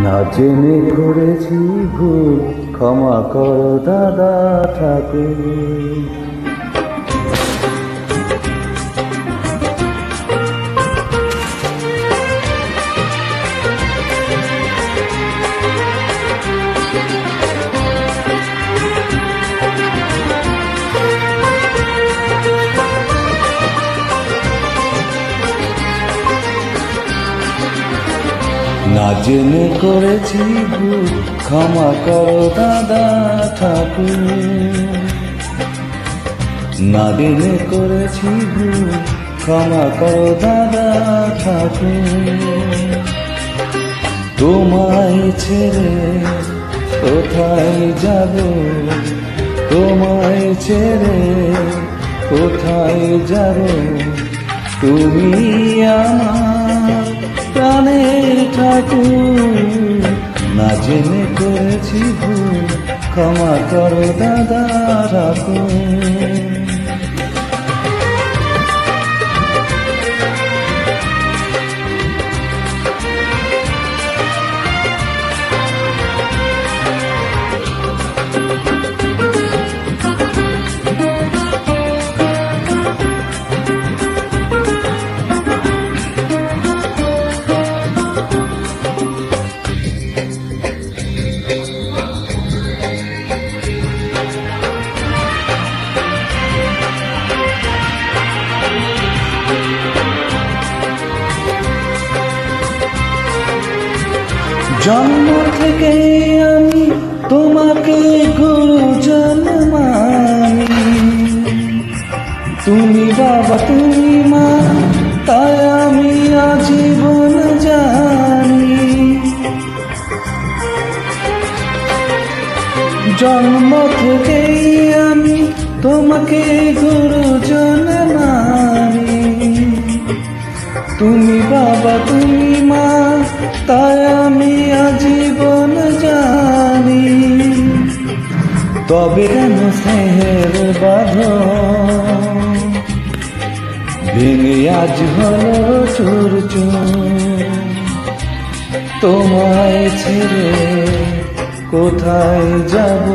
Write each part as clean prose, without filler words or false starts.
না জেনে করেছি ভুল, ক্ষমা করো দাদা ঠাকুর। না জেনে করেছি ভুল, ক্ষমা করো দাদা ঠাকুর। না জেনে করেছি ভুল, ক্ষমা করো দাদা ঠাকুর। তোমায় ছেড়ে কোথায় যাব, তোমায় ছেড়ে কোথায় যাব, তুমি আমার প্রাণের ঠাকুর। না জেনে করেছি ভুল, ক্ষমা করো দাদা ঠাকুর। জন্ম থেকে আমি তোমাকে গুরুজন মানি, তুমি বাবা তুমি মা, তাই আমি আজীবন জানি। জন্ম থেকে আমি তোমাকে গুরুজন মানি, তুমি বাবা তুমি মা, তাই আমি আজীবন জানি। তবে কেন স্নেহের বাঁধন ভেঙে আজ হলো চুরচুর। তোমায় ছেড়ে কোথায় যাব,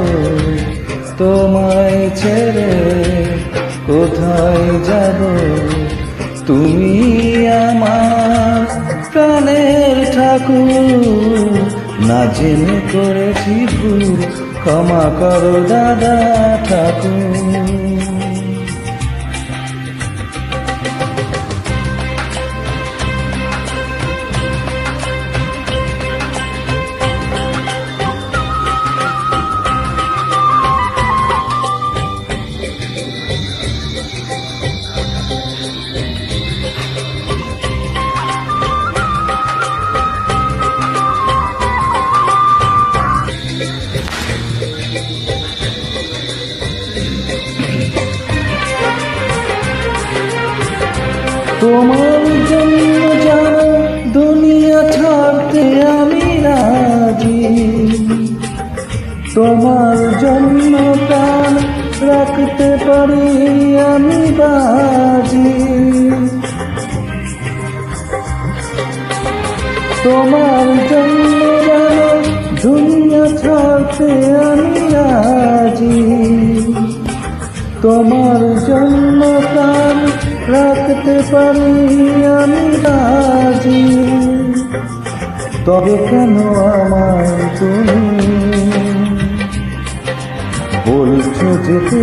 তোমায় ছেড়ে কোথায় যাব, তুমি আমার প্রাণের ঠাকুর। না জেনে করেছি ভুল, ক্ষমা করো দাদা ঠাকুর। তোমার জন্য জানো দুনিয়া ছাড়তে আমি রাজি, তোমার জন্য প্রাণ রাখতে পারি আমি বাজি। তোমার জন্য জানো দুনিয়া ছাড়তে আমি রাজি, তোমার জন্য প্রাণ রাখতে পারি আমি রাজি। তবে কেন আমায় তুমি বলছো যেতে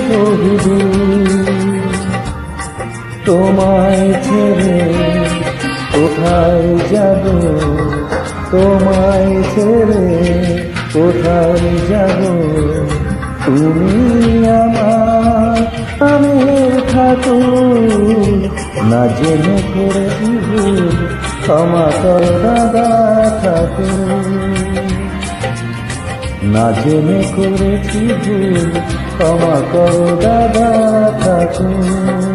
বহুদূর? তোমায় ছেড়ে কোথায় যাব, তোমায় ছেড়ে কোথায় যাব, তুমি আমার প্রাণের ঠাকুর। না জেনে করেছি ভুল, ক্ষমা করো দাদা ঠাকুর। না জেনে করেছি ভুল, ক্ষমা করো দাদা ঠাকুর।